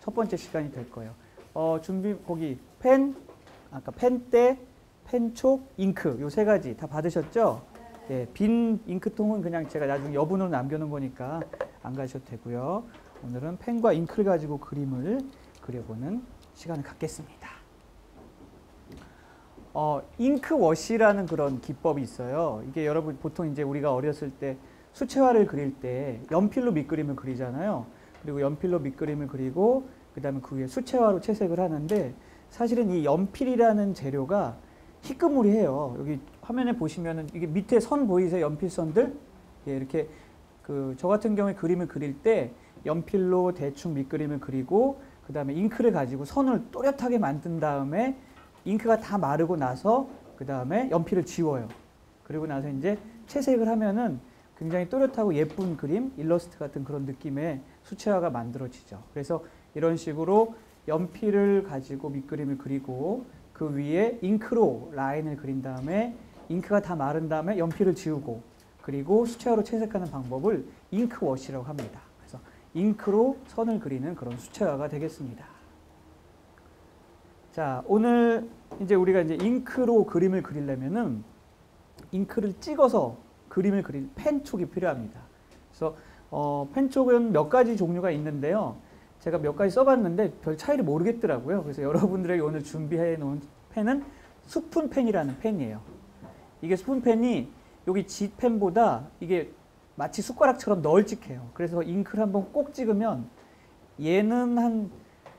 첫 번째 시간이 될 거예요. 준비 거기 펜, 아까 펜대, 펜촉, 잉크 요 세 가지 다 받으셨죠? 예, 빈 잉크통은 그냥 제가 나중에 여분으로 남겨놓은 거니까 안 가셔도 되고요. 오늘은 펜과 잉크를 가지고 그림을 그려보는 시간을 갖겠습니다. 잉크워시라는 그런 기법이 있어요. 이게 여러분 보통 이제 우리가 어렸을 때 수채화를 그릴 때 연필로 밑그림을 그리잖아요. 그리고 연필로 밑그림을 그리고 그 다음에 그 위에 수채화로 채색을 하는데 사실은 이 연필이라는 재료가 희끄무리해요. 여기 화면에 보시면은 이게 밑에 선 보이세요? 연필선들? 예, 이렇게 저 같은 경우에 그림을 그릴 때 연필로 대충 밑그림을 그리고 그 다음에 잉크를 가지고 선을 또렷하게 만든 다음에 잉크가 다 마르고 나서 그 다음에 연필을 지워요. 그리고 나서 이제 채색을 하면은 굉장히 또렷하고 예쁜 그림, 일러스트 같은 그런 느낌의 수채화가 만들어지죠. 그래서 이런 식으로 연필을 가지고 밑그림을 그리고 그 위에 잉크로 라인을 그린 다음에 잉크가 다 마른 다음에 연필을 지우고 그리고 수채화로 채색하는 방법을 잉크워시라고 합니다. 그래서 잉크로 선을 그리는 그런 수채화가 되겠습니다. 자, 오늘 이제 우리가 이제 잉크로 그림을 그리려면은 잉크를 찍어서 그림을 그릴 펜촉이 필요합니다. 그래서 펜촉은 몇 가지 종류가 있는데요. 제가 몇 가지 써봤는데 별 차이를 모르겠더라고요. 그래서 여러분들에게 오늘 준비해 놓은 펜은 스푼펜이라는 펜이에요. 이게 스푼펜이 여기 G펜보다 이게 마치 숟가락처럼 널찍해요. 그래서 잉크를 한번 꼭 찍으면 얘는 한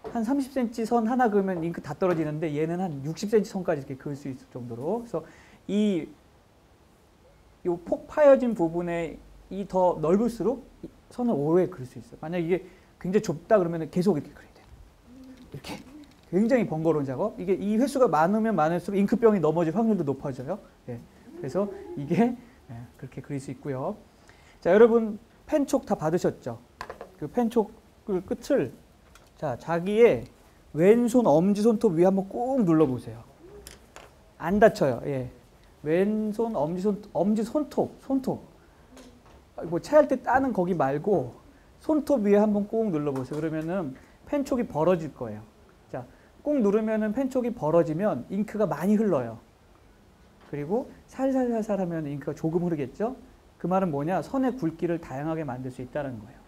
30cm 선 하나 그으면 잉크 다 떨어지는데 얘는 한 60cm 선까지 이렇게 그을 수 있을 정도로. 그래서 이 폭 파여진 부분에 이 더 넓을수록 선을 오래 그릴 수 있어요. 만약 이게 굉장히 좁다 그러면 계속 이렇게 그려야 돼요. 이렇게 굉장히 번거로운 작업. 이게 이 횟수가 많으면 많을수록 잉크병이 넘어질 확률도 높아져요. 예. 그래서 이게 그렇게 그릴 수 있고요. 자, 여러분 펜촉 다 받으셨죠? 그 펜촉을 끝을 자, 자기의 왼손 엄지손톱 위에 한번 꾹 눌러보세요. 안 다쳐요. 예. 왼손 엄지손톱. 뭐 채할 때 따는 거기 말고 손톱 위에 한번 꾹 눌러보세요. 그러면은 펜촉이 벌어질 거예요. 자, 꾹 누르면은 펜촉이 벌어지면 잉크가 많이 흘러요. 그리고 살살살살 하면 잉크가 조금 흐르겠죠? 그 말은 뭐냐? 선의 굵기를 다양하게 만들 수 있다는 거예요.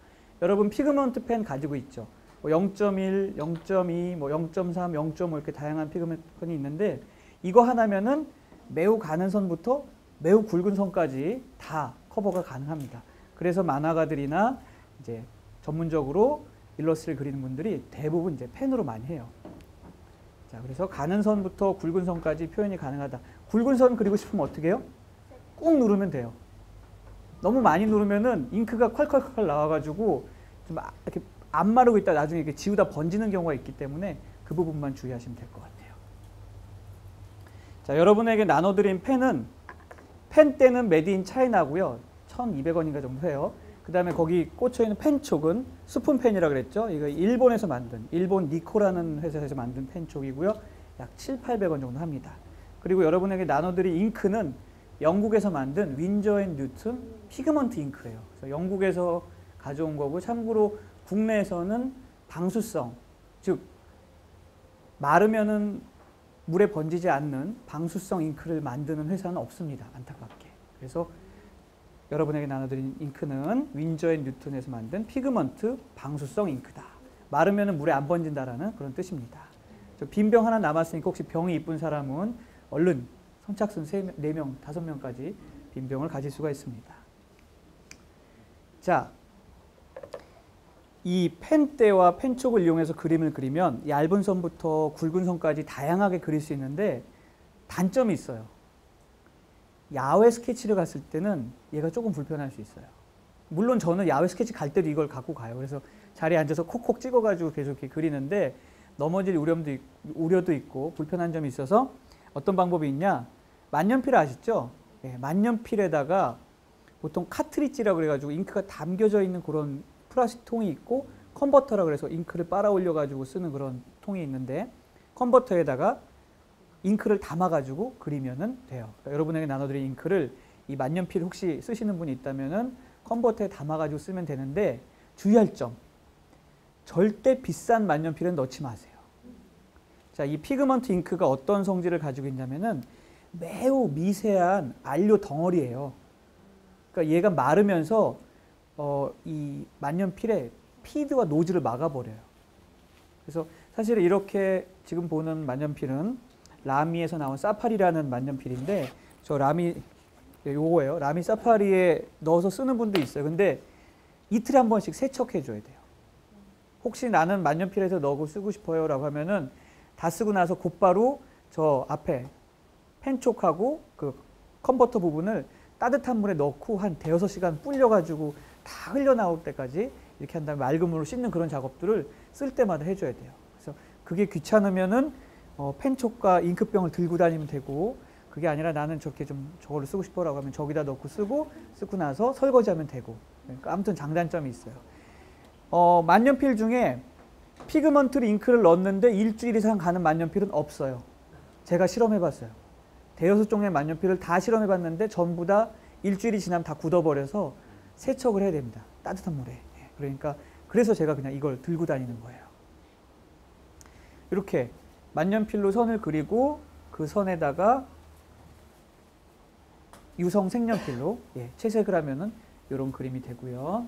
여러분 피그먼트 펜 가지고 있죠? 0.1, 0.2, 뭐 0.3, 0.5 이렇게 다양한 피그먼트 펜이 있는데 이거 하나면은 매우 가는 선부터 매우 굵은 선까지 다 커버가 가능합니다. 그래서 만화가들이나 이제 전문적으로 일러스트를 그리는 분들이 대부분 이제 펜으로 많이 해요. 자, 그래서 가는 선부터 굵은 선까지 표현이 가능하다. 굵은 선 그리고 싶으면 어떻게 해요? 꾹 누르면 돼요. 너무 많이 누르면은 잉크가 콸콸콸 나와가지고 좀 이렇게 안 마르고 있다 나중에 이렇게 지우다 번지는 경우가 있기 때문에 그 부분만 주의하시면 될 것 같아요. 자, 여러분에게 나눠드린 펜은 펜대는 메드 인 차이나고요. 1,200원인가 정도 해요. 그 다음에 거기 꽂혀있는 펜촉은 스푼펜이라고 그랬죠. 이거 일본에서 만든, 일본 니코라는 회사에서 만든 펜촉이고요. 약 700~800원 정도 합니다. 그리고 여러분에게 나눠드린 잉크는 영국에서 만든 윈저 앤 뉴튼 피그먼트 잉크예요. 그래서 영국에서 가져온 거고 참고로 국내에서는 방수성, 즉 마르면은 물에 번지지 않는 방수성 잉크를 만드는 회사는 없습니다. 안타깝게. 그래서 여러분에게 나눠드린 잉크는 윈저 앤 뉴튼에서 만든 피그먼트 방수성 잉크다. 마르면 물에 안 번진다라는 그런 뜻입니다. 빈 병 하나 남았으니까 혹시 병이 이쁜 사람은 얼른 선착순 4명, 5명까지 빈 병을 가질 수가 있습니다. 자, 이 펜대와 펜촉을 이용해서 그림을 그리면 얇은 선부터 굵은 선까지 다양하게 그릴 수 있는데 단점이 있어요. 야외 스케치를 갔을 때는 얘가 조금 불편할 수 있어요. 물론 저는 야외 스케치 갈 때도 이걸 갖고 가요. 그래서 자리에 앉아서 콕콕 찍어가지고 계속 이렇게 그리는데 넘어질 우려도 있고 불편한 점이 있어서 어떤 방법이 있냐? 만년필 아시죠? 예, 만년필에다가 보통 카트리지라고 그래가지고 잉크가 담겨져 있는 그런 플라스틱 통이 있고 컨버터라고 그래서 잉크를 빨아 올려가지고 쓰는 그런 통이 있는데 컨버터에다가 잉크를 담아가지고 그리면은 돼요. 그러니까 여러분에게 나눠드린 잉크를 이 만년필 혹시 쓰시는 분이 있다면은 컨버터에 담아가지고 쓰면 되는데 주의할 점. 절대 비싼 만년필은 넣지 마세요. 자, 이 피그먼트 잉크가 어떤 성질을 가지고 있냐면은 매우 미세한 안료 덩어리예요. 그러니까 얘가 마르면서 이 만년필에 피드와 노즐을 막아버려요. 그래서 사실 이렇게 지금 보는 만년필은 라미에서 나온 사파리라는 만년필인데, 저 라미 요거예요. 라미 사파리에 넣어서 쓰는 분도 있어요. 근데 이틀에 한 번씩 세척해 줘야 돼요. 혹시 나는 만년필에서 넣고 쓰고 싶어요 라고 하면은 다 쓰고 나서 곧바로 저 앞에 펜촉하고 그 컨버터 부분을 따뜻한 물에 넣고 한 대여섯 시간 불려가지고 다 흘러나올 때까지 이렇게 한 다음에 맑은 물로 씻는 그런 작업들을 쓸 때마다 해줘야 돼요. 그래서 그게 귀찮으면은 펜촉과 잉크병을 들고 다니면 되고, 그게 아니라 나는 저렇게 좀 저거를 쓰고 싶어라고 하면 저기다 넣고 쓰고 나서 설거지하면 되고. 그러니까 아무튼 장단점이 있어요. 만년필 중에 피그먼트 잉크를 넣었는데 일주일 이상 가는 만년필은 없어요. 제가 실험해봤어요. 대여섯 종류의 만년필을 다 실험해봤는데 전부 다 일주일이 지나면 다 굳어버려서 세척을 해야 됩니다. 따뜻한 물에. 그러니까 그래서 제가 그냥 이걸 들고 다니는 거예요. 이렇게 만년필로 선을 그리고 그 선에다가 유성 색연필로 채색을 하면은 이런 그림이 되고요.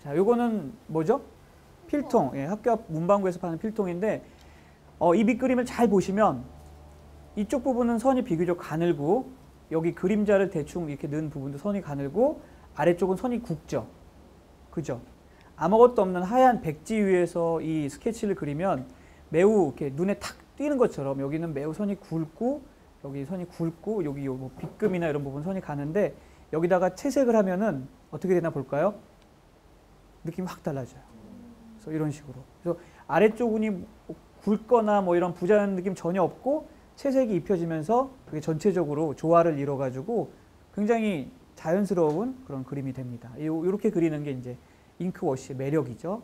자, 요거는 뭐죠? 필통. 학교 앞 문방구에서 파는 필통인데, 이 밑그림을 잘 보시면 이쪽 부분은 선이 비교적 가늘고, 여기 그림자를 대충 이렇게 넣은 부분도 선이 가늘고, 아래쪽은 선이 굵죠. 그죠? 아무것도 없는 하얀 백지 위에서 이 스케치를 그리면 매우 이렇게 눈에 탁 띄는 것처럼 여기는 매우 선이 굵고, 여기 선이 굵고, 여기 뭐 빗금이나 이런 부분 선이 가는데, 여기다가 채색을 하면은 어떻게 되나 볼까요? 느낌이 확 달라져요. 그래서 이런 식으로. 그래서 아래쪽은 굵거나 뭐 이런 부자연 느낌 전혀 없고, 채색이 입혀지면서 그게 전체적으로 조화를 이뤄가지고 굉장히 자연스러운 그런 그림이 됩니다. 이렇게 그리는 게 이제 잉크워시의 매력이죠.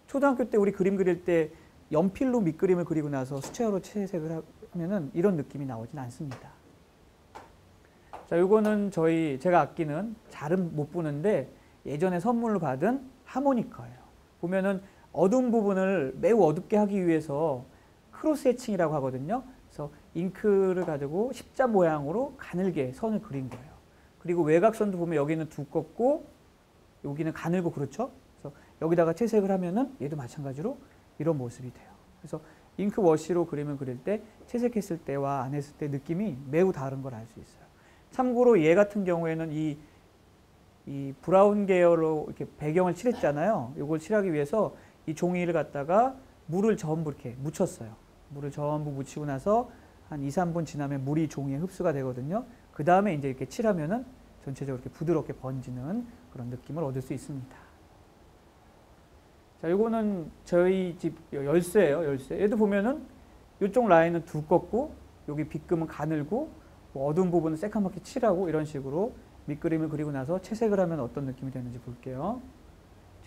초등학교 때 우리 그림 그릴 때 연필로 밑그림을 그리고 나서 수채화로 채색을 하면은 이런 느낌이 나오진 않습니다. 자, 요거는 제가 아끼는, 잘은 못 부는데 예전에 선물로 받은 하모니카예요. 보면은 어두운 부분을 매우 어둡게 하기 위해서 크로스 해칭이라고 하거든요. 그래서 잉크를 가지고 십자 모양으로 가늘게 선을 그린 거예요. 그리고 외곽선도 보면 여기는 두껍고 여기는 가늘고, 그렇죠? 그래서 여기다가 채색을 하면은 얘도 마찬가지로 이런 모습이 돼요. 그래서 잉크 워시로 그림을 그릴 때 채색했을 때와 안 했을 때 느낌이 매우 다른 걸 알 수 있어요. 참고로 얘 같은 경우에는 이 브라운 계열로 이렇게 배경을 칠했잖아요. 이걸 칠하기 위해서 이 종이를 갖다가 물을 전부 이렇게 묻혔어요. 물을 전부 묻히고 나서 한 2, 3분 지나면 물이 종이에 흡수가 되거든요. 그 다음에 이제 이렇게 칠하면은 전체적으로 이렇게 부드럽게 번지는 그런 느낌을 얻을 수 있습니다. 자, 요거는 저희 집 열쇠예요, 열쇠. 얘도 보면은 이쪽 라인은 두껍고, 여기 빗금은 가늘고, 뭐 어두운 부분은 새까맣게 칠하고, 이런 식으로 밑그림을 그리고 나서 채색을 하면 어떤 느낌이 되는지 볼게요.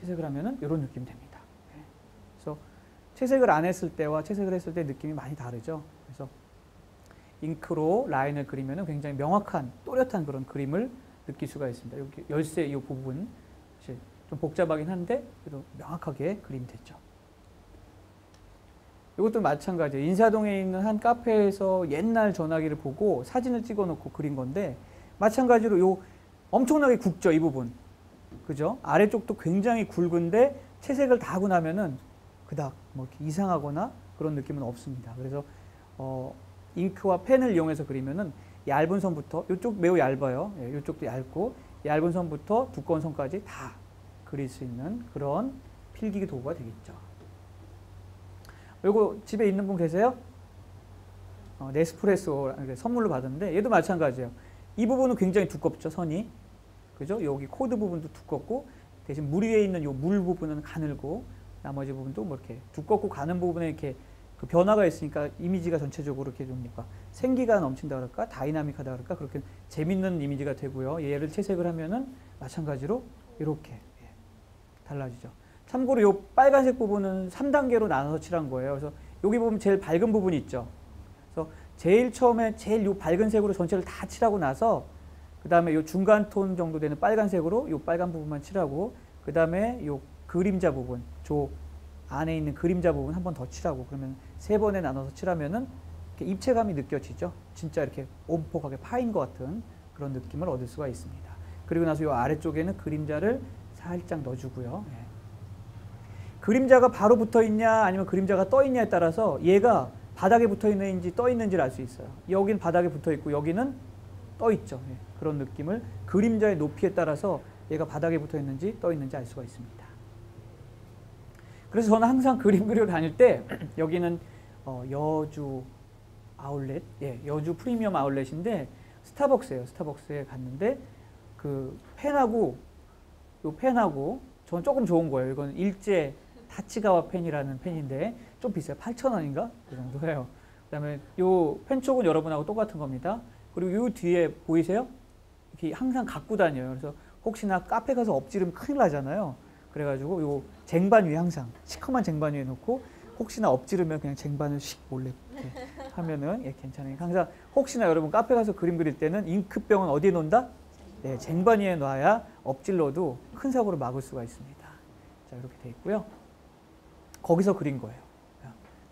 채색을 하면은 이런 느낌이 됩니다. 그래서 채색을 안 했을 때와 채색을 했을 때 느낌이 많이 다르죠. 그래서 잉크로 라인을 그리면은 굉장히 명확한, 또렷한 그런 그림을 느낄 수가 있습니다. 여기 열쇠 이 부분 좀 복잡하긴 한데 그래도 명확하게 그림이 됐죠. 이것도 마찬가지예요. 인사동에 있는 한 카페에서 옛날 전화기를 보고 사진을 찍어 놓고 그린 건데, 마찬가지로 요 엄청나게 굵죠, 이 부분. 그죠? 아래쪽도 굉장히 굵은데 채색을 다 하고 나면은 그닥 뭐 이렇게 이상하거나 그런 느낌은 없습니다. 그래서 잉크와 펜을 이용해서 그리면은 얇은 선부터, 이쪽 매우 얇아요. 이쪽도 얇고, 얇은 선부터 두꺼운 선까지 다 그릴 수 있는 그런 필기 도구가 되겠죠. 요거 집에 있는 분 계세요? 네스프레소 선물로 받았는데 얘도 마찬가지예요. 이 부분은 굉장히 두껍죠, 선이. 그죠? 여기 코드 부분도 두껍고, 대신 물 위에 있는 요 물 부분은 가늘고, 나머지 부분도 뭐 이렇게 두껍고 가는 부분에 이렇게 그 변화가 있으니까 이미지가 전체적으로 이렇게 좀 생기가 넘친다 그럴까, 다이나믹하다 그럴까, 그렇게 재밌는 이미지가 되고요. 얘를 채색을 하면은 마찬가지로 이렇게 달라지죠. 참고로 요 빨간색 부분은 3단계로 나눠서 칠한 거예요. 그래서 여기 보면 제일 밝은 부분이 있죠. 그래서 제일 처음에 제일 요 밝은 색으로 전체를 다 칠하고 나서 그 다음에 요 중간 톤 정도 되는 빨간색으로 요 빨간 부분만 칠하고, 그 다음에 요 그림자 부분, 저 안에 있는 그림자 부분 한 번 더 칠하고 그러면 3번에 나눠서 칠하면은 이렇게 입체감이 느껴지죠. 진짜 이렇게 오목하게 파인 것 같은 그런 느낌을 얻을 수가 있습니다. 그리고 나서 이 아래쪽에는 그림자를 살짝 넣어주고요. 예. 그림자가 바로 붙어 있냐 아니면 그림자가 떠 있냐에 따라서 얘가 바닥에 붙어 있는지 떠 있는지를 알 수 있어요. 여긴 바닥에 붙어 있고 여기는 떠 있죠. 예. 그런 느낌을 그림자의 높이에 따라서 얘가 바닥에 붙어 있는지 떠 있는지 알 수가 있습니다. 그래서 저는 항상 그림 그리러 다닐 때 여기는 여주 아울렛, 예, 여주 프리미엄 아울렛인데 스타벅스예요. 스타벅스에 갔는데 그 펜하고 요 펜하고 저는 조금 좋은 거예요. 이건 일제 타치가와 펜이라는 펜인데 좀 비싸요. 8,000원인가? 그 정도예요. 그다음에 요 펜촉은 여러분하고 똑같은 겁니다. 그리고 요 뒤에 보이세요? 이렇게 항상 갖고 다녀요. 그래서 혹시나 카페 가서 엎지르면 큰일 나잖아요. 그래가지고 요 쟁반 위에 항상 시커먼 쟁반 위에 놓고 혹시나 엎지르면 그냥 쟁반을 씩 몰래 이렇게 하면은 예, 괜찮아요. 항상 혹시나 여러분 카페 가서 그림 그릴 때는 잉크병은 어디에 놓는다? 네, 쟁반 위에 놔야 엎질러도 큰 사고를 막을 수가 있습니다. 자, 이렇게 돼 있고요. 거기서 그린 거예요.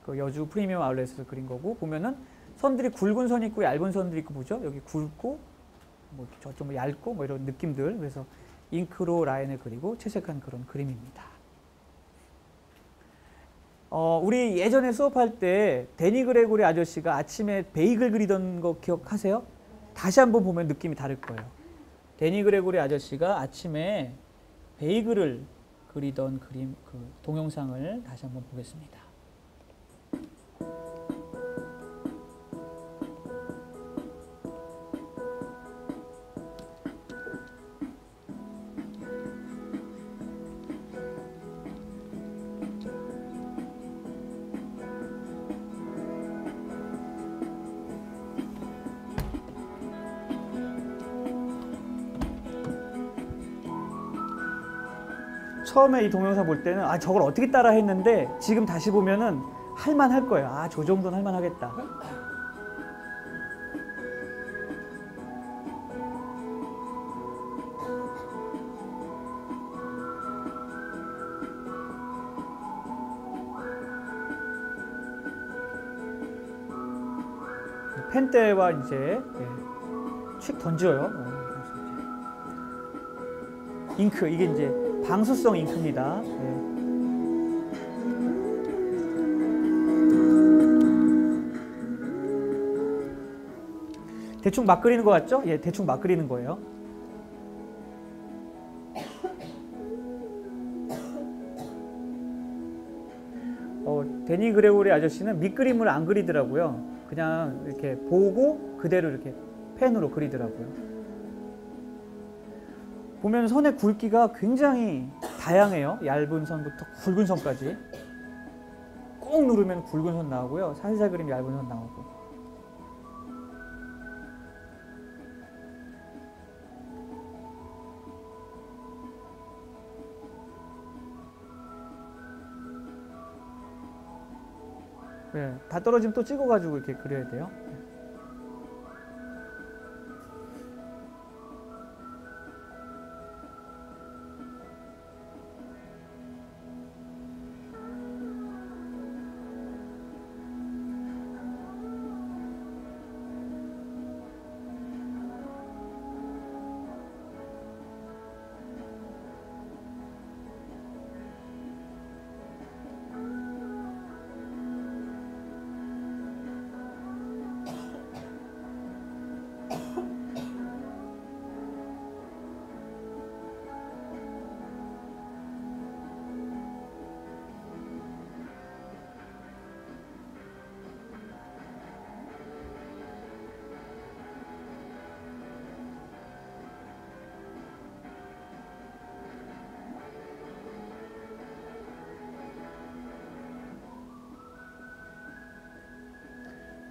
그 여주 프리미엄 아울렛에서 그린 거고 보면은 선들이 굵은 선이 있고 얇은 선들이 있고 보죠. 여기 굵고 뭐 저쪽 뭐 얇고 뭐 이런 느낌들. 그래서 잉크로 라인을 그리고 채색한 그런 그림입니다. 우리 예전에 수업할 때 데니 그레고리 아저씨가 아침에 베이글 그리던 거 기억하세요? 다시 한번 보면 느낌이 다를 거예요. 데니 그레고리 아저씨가 아침에 베이글을 그리던 그림, 그 동영상을 다시 한번 보겠습니다. 처음에 이 동영상 볼 때는 아 저걸 어떻게 따라 했는데 지금 다시 보면은 할만할 거예요. 아 저 정도는 할만하겠다. 펜대와 이제 칙 던져요. 잉크 이게 이제 방수성 잉크입니다. 대충 막 그리는 것 같죠? 예, 대충 막 그리는 거예요. 데니 그레고리 아저씨는 밑그림을 안 그리더라고요. 그냥 이렇게 보고 그대로 이렇게 펜으로 그리더라고요. 보면 선의 굵기가 굉장히 다양해요. 얇은 선부터 굵은 선까지. 꾹 누르면 굵은 선 나오고요. 살살 그리면 얇은 선 나오고. 네, 다 떨어지면 또 찍어가지고 이렇게 그려야 돼요.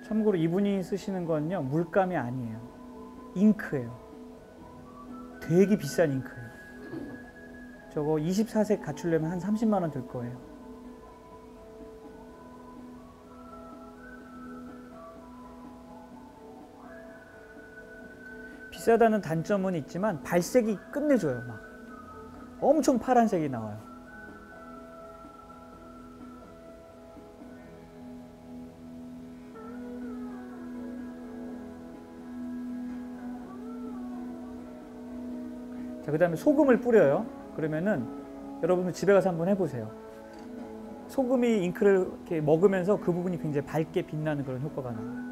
참고로 이분이 쓰시는 건요 물감이 아니에요. 잉크예요. 되게 비싼 잉크예요. 저거 24색 갖추려면 한 30만 원 들 거예요. 비싸다는 단점은 있지만 발색이 끝내줘요. 막 엄청 파란색이 나와요. 자, 그 다음에 소금을 뿌려요. 그러면은 여러분들 집에 가서 한번 해보세요. 소금이 잉크를 이렇게 먹으면서 그 부분이 굉장히 밝게 빛나는 그런 효과가 나와요.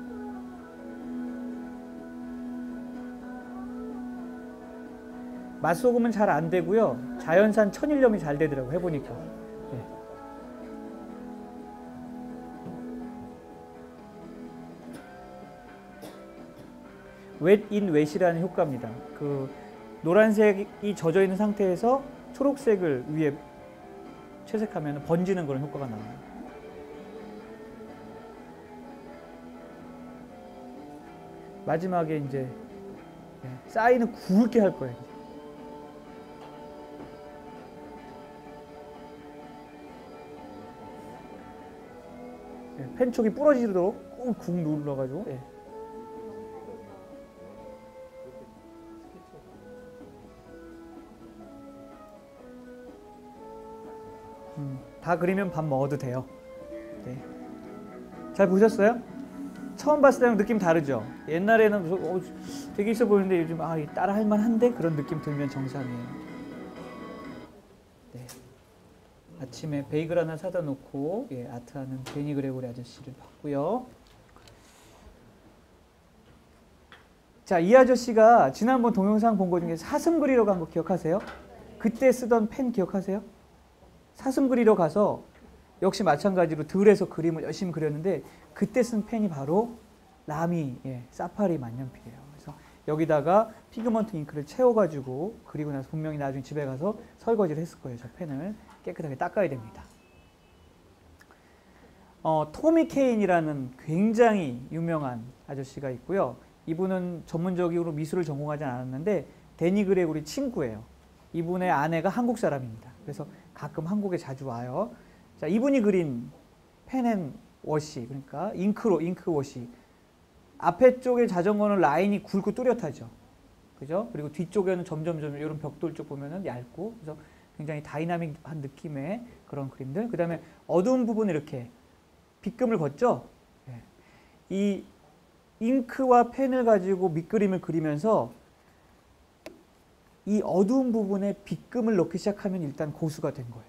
맛소금은 잘 안 되고요. 자연산 천일염이 잘 되더라고요. 해보니까. 네. 웻 인 웻이라는 효과입니다. 그 노란색이 젖어 있는 상태에서 초록색을 위에 채색하면 번지는 그런 효과가 나와요. 마지막에 이제 사인은 굵게 할 거예요. 펜촉이 부러지도록 꾹 눌러가지고. 다 그리면 밥 먹어도 돼요. 네. 잘 보셨어요? 처음 봤을 때랑 느낌 다르죠? 옛날에는 되게 있어 보이는데 요즘 따라 할 만한데 그런 느낌 들면 정상이에요. 네. 아침에 베이글 하나 사다 놓고 아트하는 데니 그레고리 아저씨를 봤고요. 자, 이 아저씨가 지난번 동영상 본 거 중에 사슴 그리러 간 거 기억하세요? 그때 쓰던 펜 기억하세요? 사슴 그리러 가서 역시 마찬가지로 들에서 그림을 열심히 그렸는데 그때 쓴 펜이 바로 라미 사파리 만년필이에요. 그래서 여기다가 피그먼트 잉크를 채워가지고 그리고 나서 분명히 나중에 집에 가서 설거지를 했을 거예요. 저 펜을 깨끗하게 닦아야 됩니다. 토미 케인이라는 굉장히 유명한 아저씨가 있고요. 이분은 전문적으로 미술을 전공하지 않았는데 데니 그레고리 친구예요. 이분의 아내가 한국 사람입니다. 그래서 가끔 한국에 자주 와요. 자, 이분이 그린 펜앤 워시, 그러니까 잉크 워시. 앞에 쪽에 자전거는 라인이 굵고 뚜렷하죠. 그죠? 그리고 뒤쪽에는 점점 이런 벽돌 쪽 보면은 얇고, 그래서 굉장히 다이나믹한 느낌의 그런 그림들. 그 다음에 어두운 부분 이렇게 빗금을 걷죠? 이 잉크와 펜을 가지고 밑그림을 그리면서 이 어두운 부분에 빗금을 넣기 시작하면 일단 고수가 된 거예요.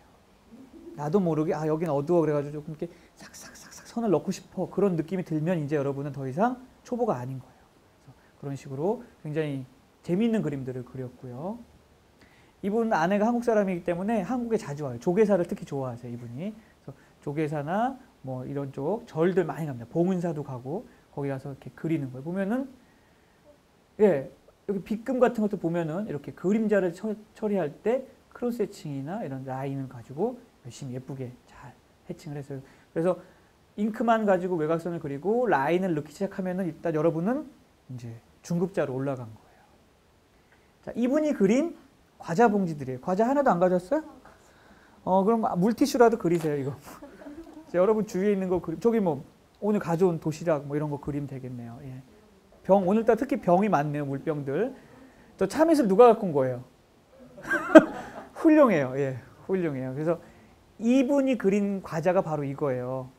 나도 모르게 여긴 어두워 그래가지고 조금 이렇게 싹싹싹싹 선을 넣고 싶어 그런 느낌이 들면 이제 여러분은 더 이상 초보가 아닌 거예요. 그래서 그런 식으로 굉장히 재미있는 그림들을 그렸고요. 이분 아내가 한국 사람이기 때문에 한국에 자주 와요. 조계사를 특히 좋아하세요, 이분이. 그래서 조계사나 뭐 이런 쪽 절들 많이 갑니다. 봉은사도 가고 거기 가서 이렇게 그리는 거예요. 보면은 여기 빗금 같은 것도 보면은 이렇게 그림자를 처리할 때 크로스 해칭이나 이런 라인을 가지고 열심히 예쁘게 잘 해칭을 했어요. 그래서 잉크만 가지고 외곽선을 그리고 라인을 넣기 시작하면은 일단 여러분은 이제 중급자로 올라간 거예요. 자, 이분이 그린 과자 봉지들이에요. 과자 하나도 안 가졌어요? 그럼 물티슈라도 그리세요, 이거. 자, 여러분 주위에 있는 거 저기 뭐 오늘 가져온 도시락 뭐 이런 거 그리면 되겠네요. 병, 오늘따라 특히 병이 많네요, 물병들. 저 참이슬 누가 갖고 온 거예요? 훌륭해요. 훌륭해요. 그래서 이분이 그린 과자가 바로 이거예요.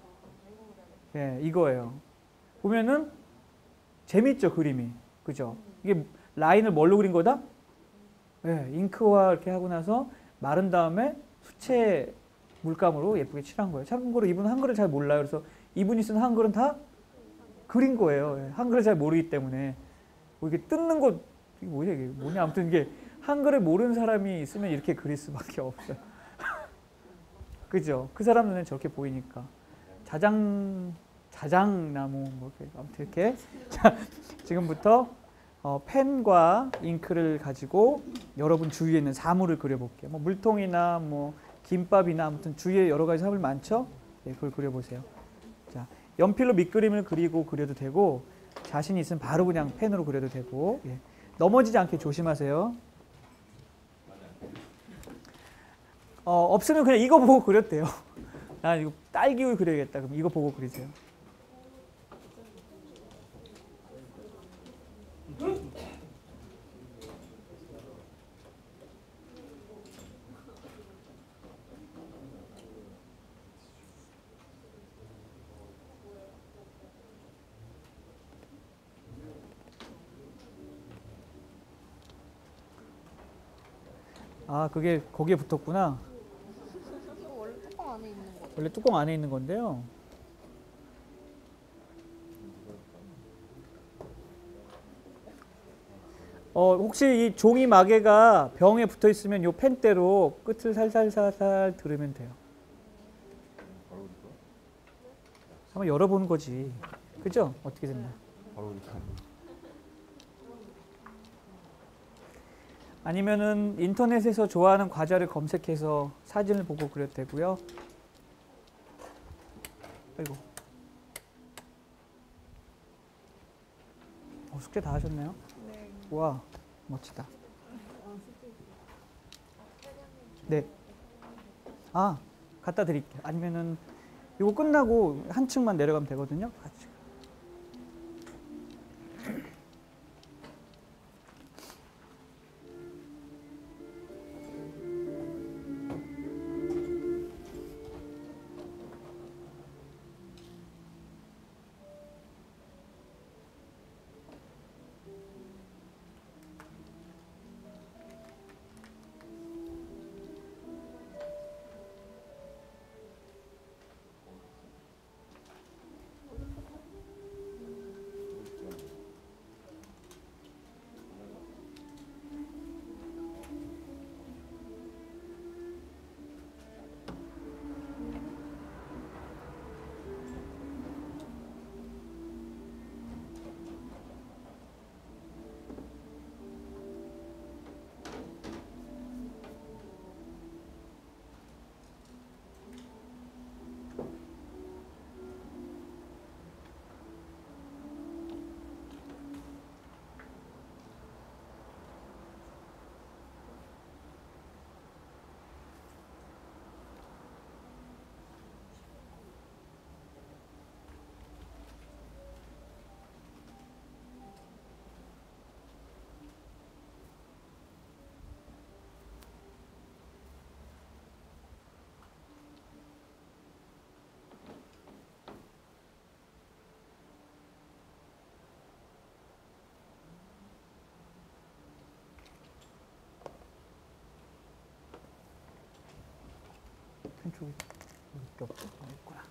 이거예요. 보면은 재밌죠, 그림이. 그죠? 이게 라인을 뭘로 그린 거다? 잉크와 이렇게 하고 나서 마른 다음에 수채 물감으로 예쁘게 칠한 거예요. 참고로 이분은 한글을 잘 몰라요. 그래서 이분이 쓴 한글은 다 그린 거예요. 한글을 잘 모르기 때문에. 뭐 이게 뜯는 거, 이게 뭐야, 이게 뭐냐. 아무튼 이게 한글을 모르는 사람이 있으면 이렇게 그릴 수밖에 없어요. 그죠? 그 사람 눈에 저렇게 보이니까. 자장나무, 뭐, 아무튼 이렇게. 자, 지금부터 펜과 잉크를 가지고 여러분 주위에 있는 사물을 그려볼게요. 뭐 물통이나 뭐 김밥이나 아무튼 주위에 여러 가지 사물 많죠? 그걸 그려보세요. 자, 연필로 밑그림을 그려도 되고 자신 있으면 바로 그냥 펜으로 그려도 되고 넘어지지 않게 조심하세요. 없으면 그냥 이거 보고 그려도 돼요. 나 이거 딸기우유 그려야겠다. 그럼 이거 보고 그리세요. 아, 그게 거기에 붙었구나. 이거 원래 뚜껑 안에 있는 거. 원래 뚜껑 안에 있는 건데요. 혹시 이 종이 마개가 병에 붙어 있으면 요 펜대로 끝을 살살살살 들으면 돼요. 한번 열어보는 거지. 그죠? 어떻게 됐나? 바로 이렇게 아니면은 인터넷에서 좋아하는 과자를 검색해서 사진을 보고 그려도 되고요. 아이고. 숙제 다 하셨네요? 네. 와, 멋지다. 네. 아, 갖다 드릴게요. 아니면은 이거 끝나고 한 층만 내려가면 되거든요. 같이. 펜쪽이 이렇게 없어. 있구나.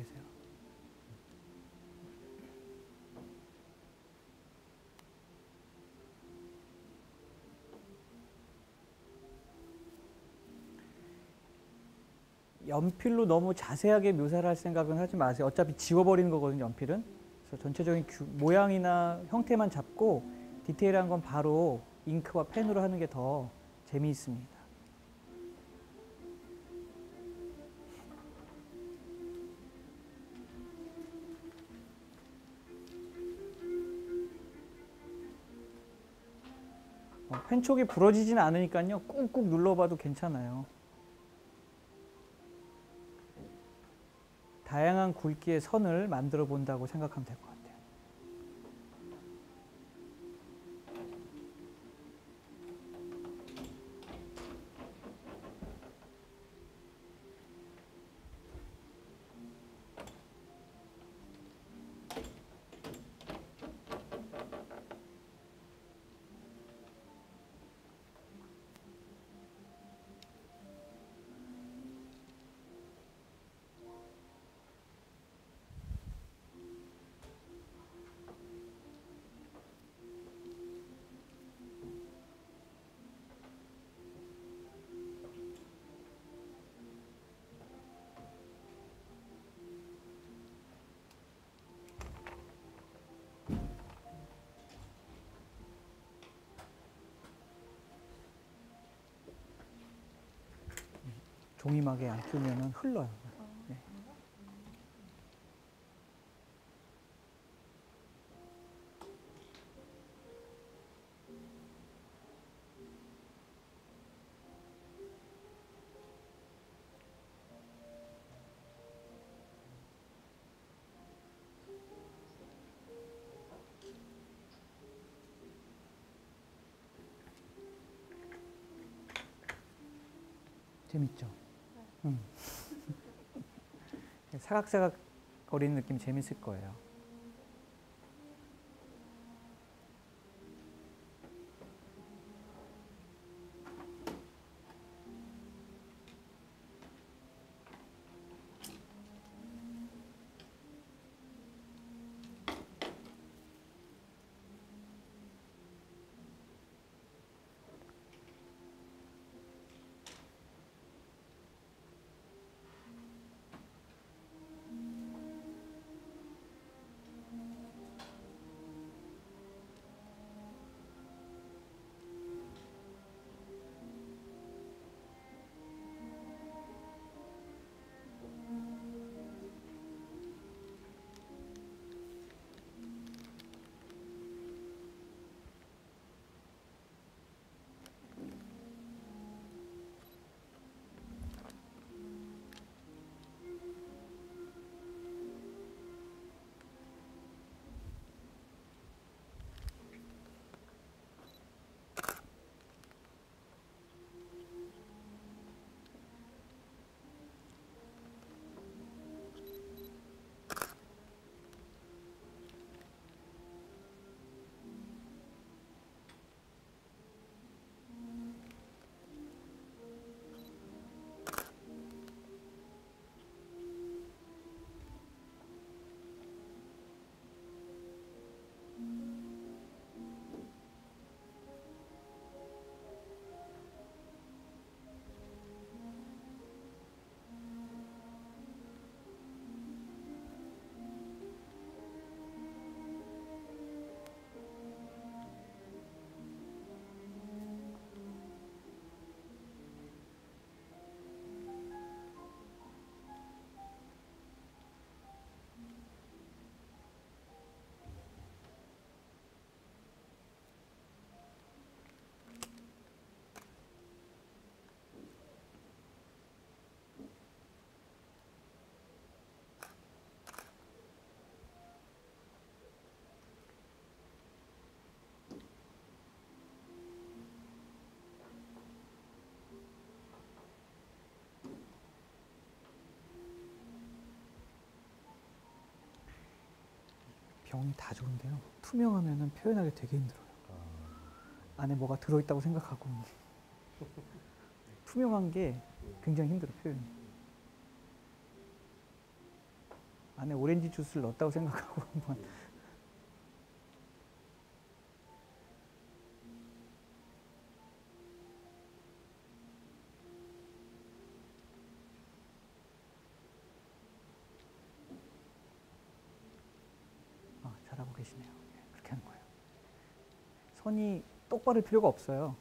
계세요. 연필로 너무 자세하게 묘사를 할 생각은 하지 마세요. 어차피 지워버리는 거거든요, 연필은. 그래서 전체적인 모양이나 형태만 잡고 디테일한 건 바로 잉크와 펜으로 하는 게 더 재미있습니다. 펜촉이 부러지진 않으니까요. 꾹꾹 눌러봐도 괜찮아요. 다양한 굵기의 선을 만들어 본다고 생각하면 될 것 같아요. 종이막에 안 끼우면 흘러요. 네. 재밌죠? 사각사각 거리는 느낌 재밌을 거예요. 병이 다 좋은데요. 투명하면은 표현하기 되게 힘들어요. 안에 뭐가 들어있다고 생각하고 투명한 게 굉장히 힘들어요, 표현이. 안에 오렌지 주스를 넣었다고 생각하고 한번. 잘하고 계시네요. 그렇게 하는 거예요. 선이 똑바를 필요가 없어요.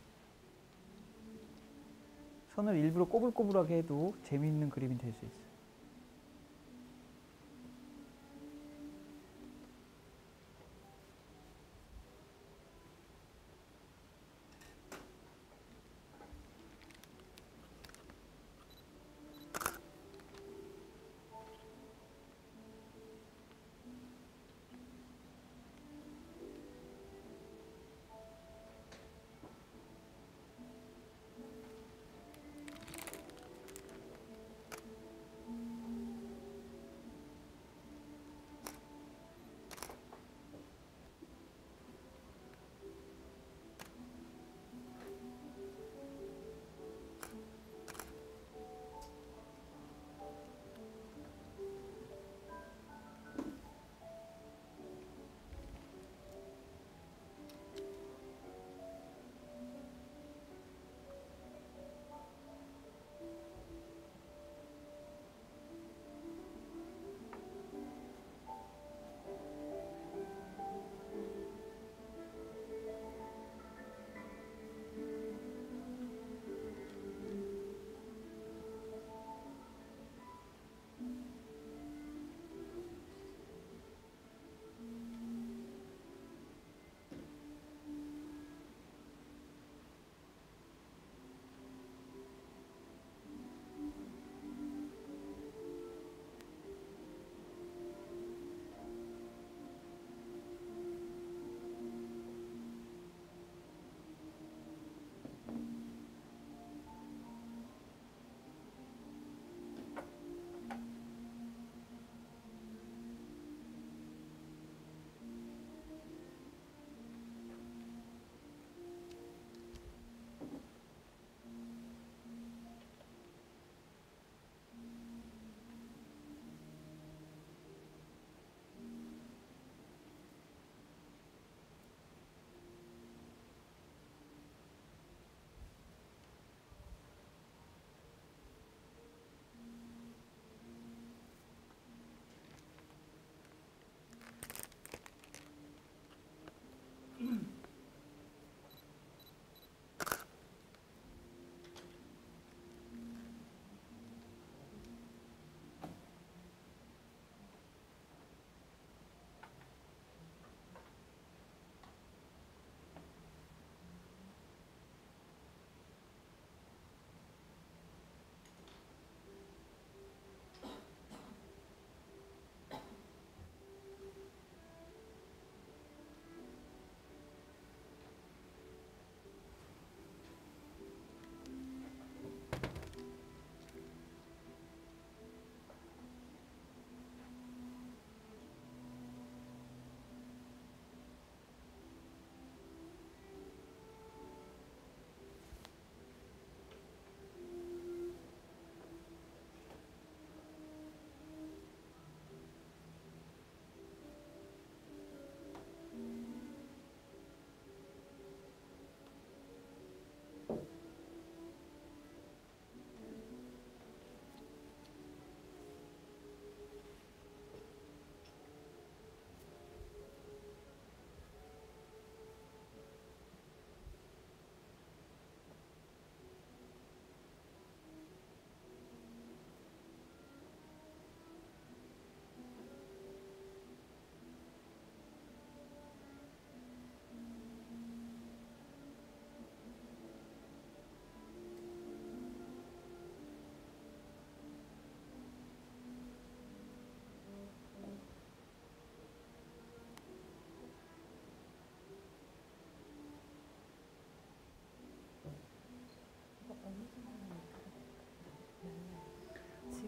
선을 일부러 꼬불꼬불하게 해도 재미있는 그림이 될 수 있어요.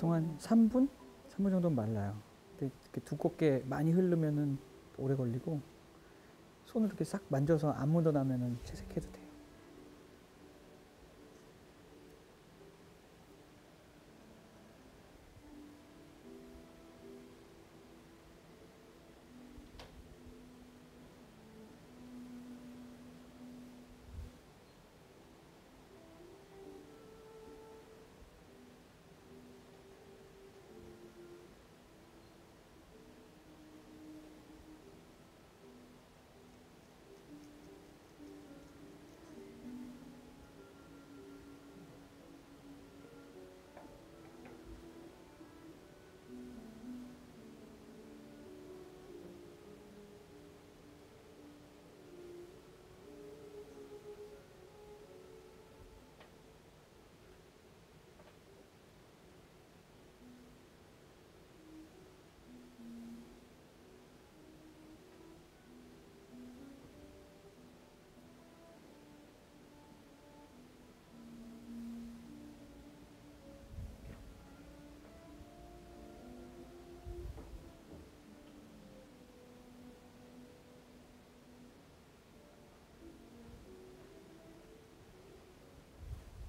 보통 한 3분? 3분 정도는 말라요. 근데 이렇게 두껍게 많이 흐르면은 오래 걸리고 손을 이렇게 싹 만져서 안 묻어나면은 채색해도 돼요.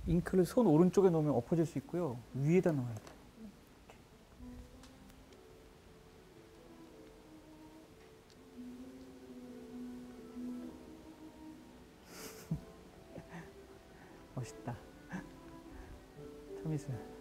잉크를 손 오른쪽에 놓으면 엎어질 수 있고요. 위에다 놓아야 돼. 멋있다. 참이슬.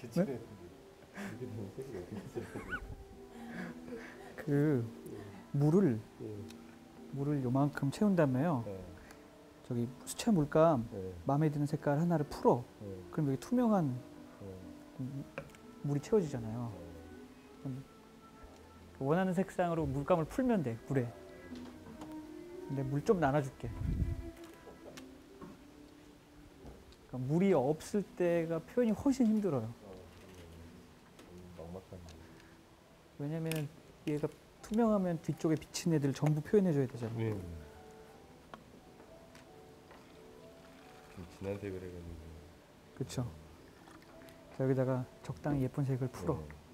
기침에 이게 너무 색이 어떻게 됐어요? 그 물을 요만큼 채운 다음에요. 네. 저기 수채 물감 네. 마음에 드는 색깔 하나를 풀어. 네. 그럼 여기 투명한 네. 물이 채워지잖아요. 원하는 색상으로 물감을 풀면 돼, 물에. 근데 물 좀 나눠줄게. 그러니까 물이 없을 때가 표현이 훨씬 힘들어요. 막막한. 왜냐면 얘가 투명하면 뒤쪽에 비친 애들 전부 표현해줘야 되잖아요. 네. 좀 진한 색을 해가지고. 그렇죠. 여기다가 적당히 예쁜 색을 풀어. 네.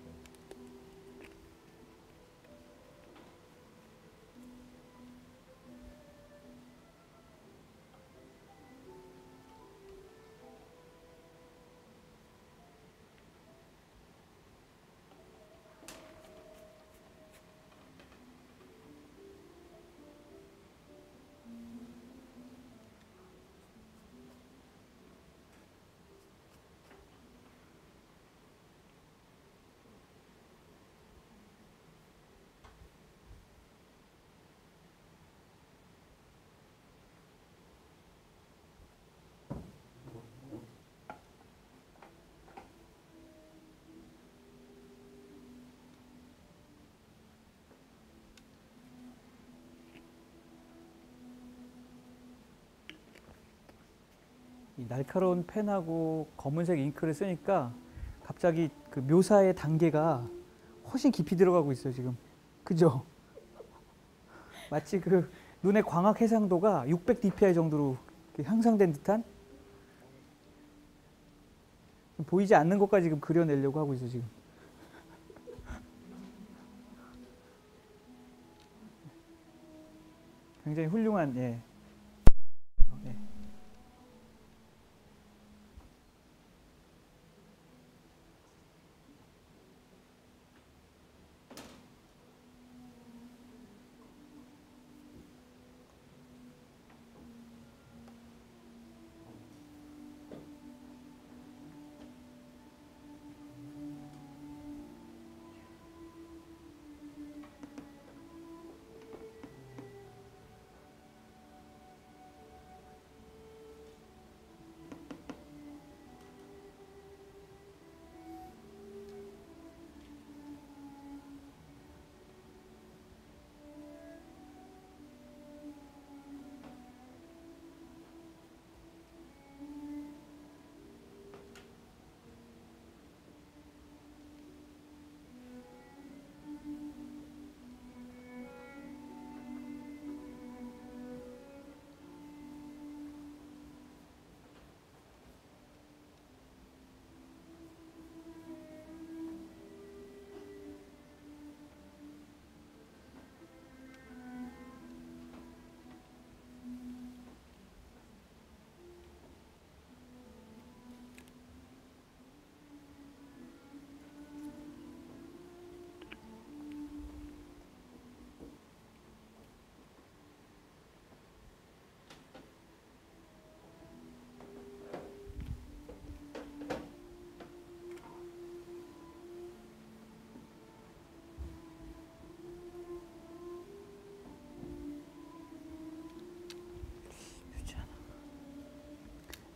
이 날카로운 펜하고 검은색 잉크를 쓰니까 갑자기 그 묘사의 단계가 훨씬 깊이 들어가고 있어요, 지금. 그죠? 마치 그 눈의 광학 해상도가 600 dpi 정도로 향상된 듯한 보이지 않는 것까지 지금 그려내려고 하고 있어요, 지금. 굉장히 훌륭한, 예. 예.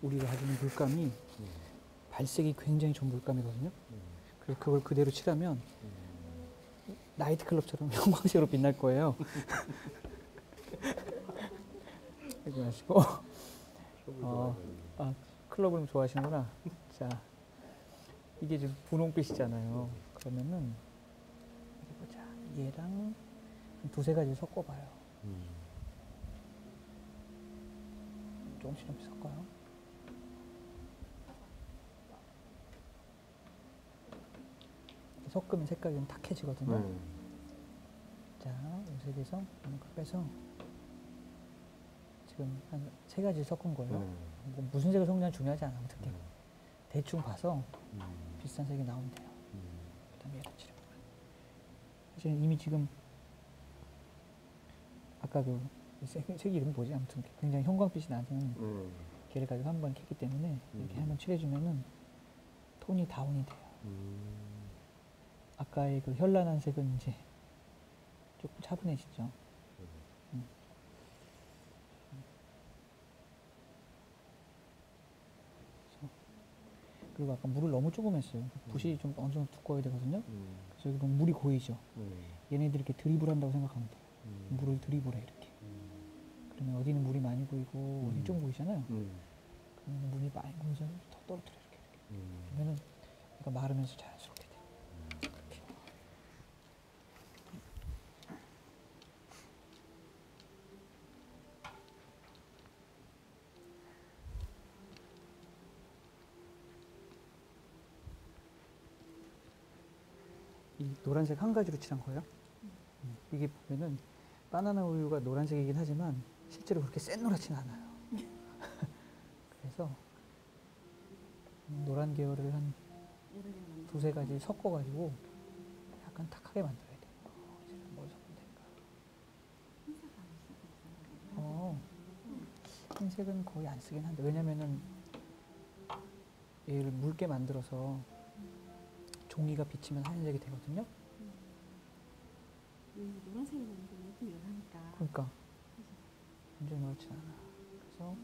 우리가 가지는 물감이 발색이 굉장히 좋은 물감이거든요. 그래서 그걸 그대로 칠하면 나이트클럽처럼 형광색으로 빛날 거예요. 이렇게 마시고 클럽을 좋아하시는구나. 자, 이게 지금 분홍빛이잖아요. 그러면은 어디 보자. 얘랑 한 두세 가지 섞어봐요. 조금씩 섞어요. 섞으면 색깔이 좀 탁해지거든요. 자, 요색에서 이거 빼서 지금 한 세 가지 섞은 거예요. 뭐 무슨 색을 섞느냐 중요하지 않아요. 특히 대충 봐서 비슷한 색이 나오면 돼요. 그다음에 얘를 칠해볼까요? 사실 이미 지금 아까 그 색 이름 뭐지? 아무튼 굉장히 형광빛이 나는 걔를 가지고 한번 캤기 때문에 이렇게 한번 칠해주면은 톤이 다운이 돼요. 아까의 그 현란한 색은 이제 조금 차분해지죠. 그리고 아까 물을 너무 조금 했어요. 붓이 좀 어느 정도 두꺼워야 되거든요. 그래서 여기 보면 물이 고이죠. 얘네들이 이렇게 드리블 한다고 생각하면 돼요. 물을 드리블해 이렇게. 그러면 어디는 물이 많이 고이고 어디 좀 고이잖아요. 그러면 물이 많이 고이서 더 떨어뜨려 이렇게. 그러면은 얘가 마르면서 자연스럽게 돼요. 그렇게. 이 노란색 한 가지로 칠한 거예요. 이게 보면은 바나나 우유가 노란색이긴 하지만 실제로 그렇게 센 노랗지는 않아요. 그래서 노란 계열을 한 두세 가지 섞어가지고 약간 탁하게 만들어야 돼요. 뭘 섞으면 될까? 흰색은 거의 안 쓰긴 한데 왜냐면은 얘를 묽게 만들어서 종이가 비치면 하얀색이 되거든요. 노란색이 너무 예쁘게 하니까. 그러니까 완전 노랗진 않아. 그래서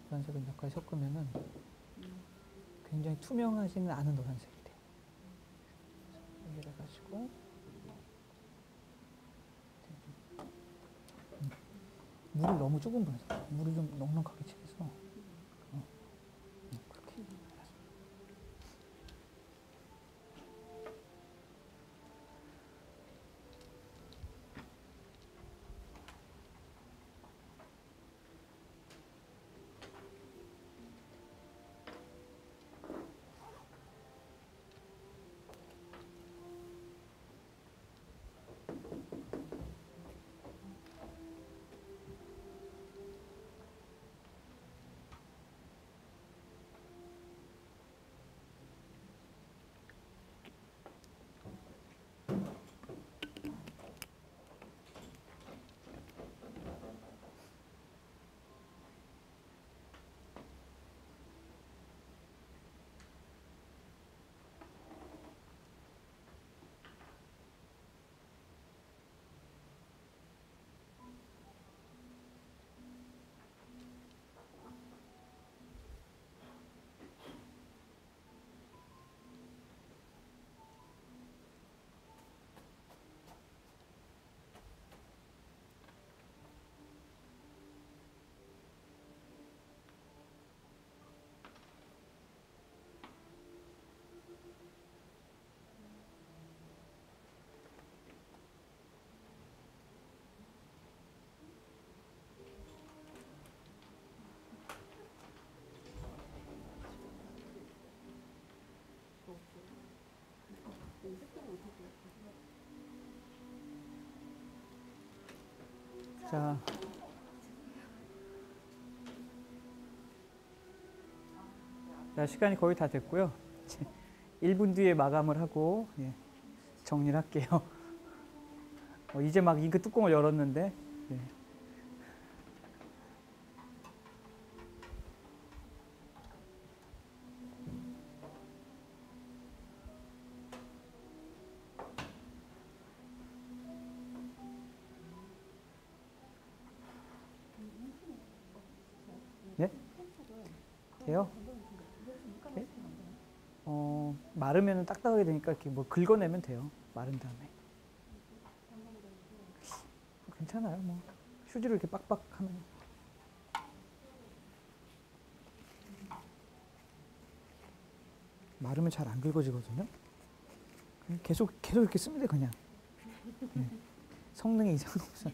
노란색을 몇 가지 섞으면은 굉장히 투명하지는 않은 노란색이 돼요. 그래서 여기를 가지고 물을 너무 조금 부어서 물을 좀 넉넉하게 칠해서 그렇게. 자, 자, 시간이 거의 다 됐고요. 이제 1분 뒤에 마감을 하고 정리를 할게요. 이제 막 잉크 뚜껑을 열었는데 이렇게요. 이렇게. 마르면 딱딱하게 되니까 이렇게 뭐 긁어내면 돼요. 마른 다음에. 괜찮아요. 뭐 휴지로 이렇게 빡빡 하면. 마르면 잘 안 긁어지거든요. 계속 이렇게 쓰면 돼 그냥. 네. 성능에 이상 없어요.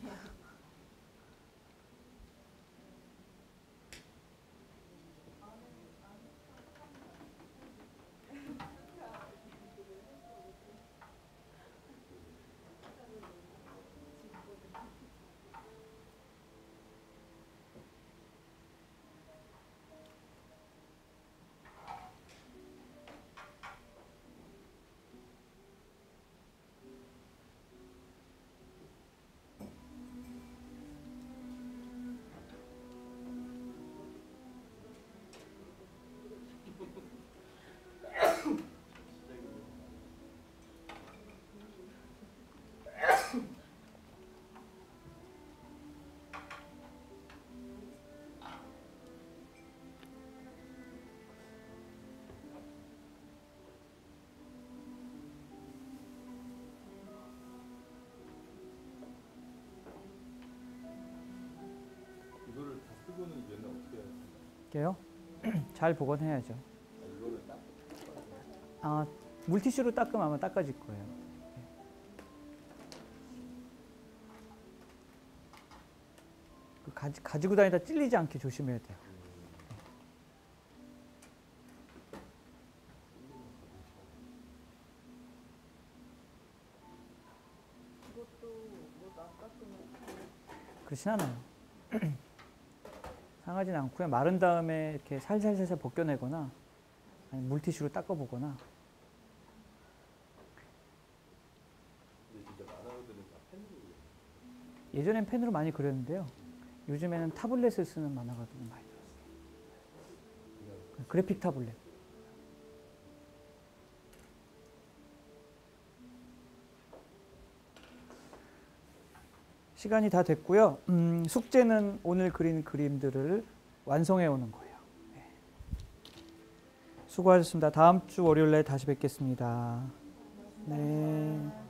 이거를 다 쓰고는 얘는 어떻게 해요? 이게요. 잘 보관해야죠. 이거를 딱 물티슈로 닦으면 아마 닦아질 거예요. 가지고 다니다 찔리지 않게 조심해야 돼요. 이것도 뭐안 깎으면 그렇진 않아요. 상하진 않고요. 마른 다음에 이렇게 살살살살 벗겨내거나 아니면 물티슈로 닦아보거나. 근데 진짜 만화들은 다 펜으로 예전엔 펜으로 많이 그렸는데요. 요즘에는 타블렛을 쓰는 만화가 좀 많이 들었어요. 그래픽 타블렛. 시간이 다 됐고요. 숙제는 오늘 그린 그림들을 완성해 오는 거예요. 네. 수고하셨습니다. 다음 주 월요일에 다시 뵙겠습니다. 네.